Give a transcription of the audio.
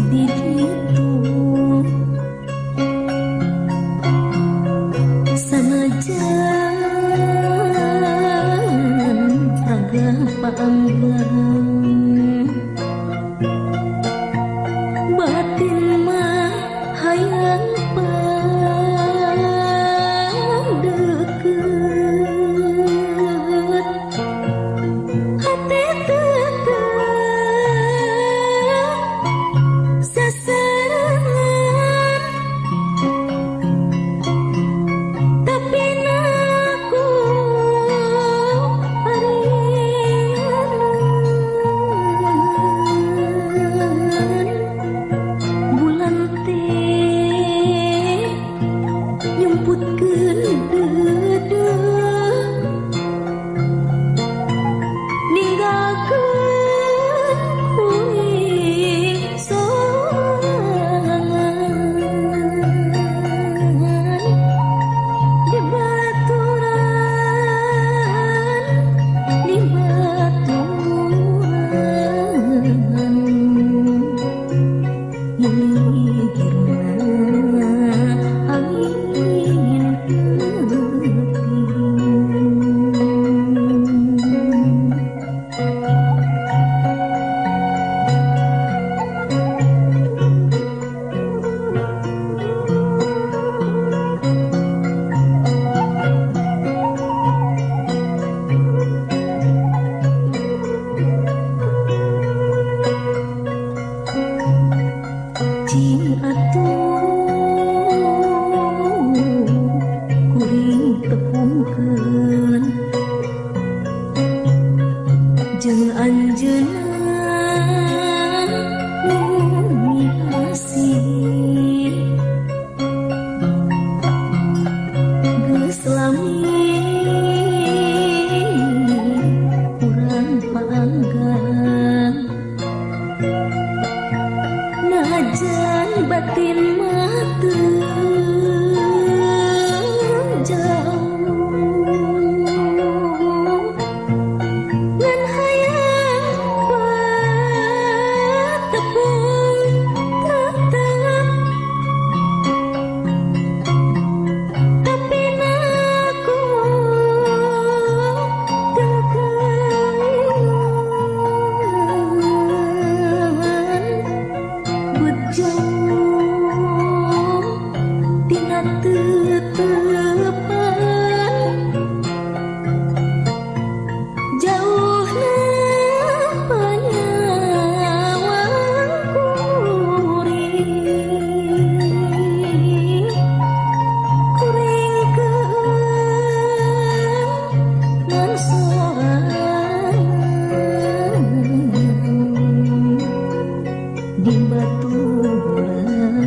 di ditu sanajan raga paanggang batin mah hayang padeukeut hate teu sasarangan tapi naku arianan bulan teh nyumputkeun deudeuh ninggalkeun kuring sorangan di baturan nyelihirna angin teuting cing atuh kuring tepungkeun jeung anjeunna nu mihasi geus lami urang paanggang najan batin mah teu jauh ngan hayang patepung tetep tapi naku teu kaingan bejong tina teutepan jauhna panyawang kuring kuringkeun ngan sorangan di baturan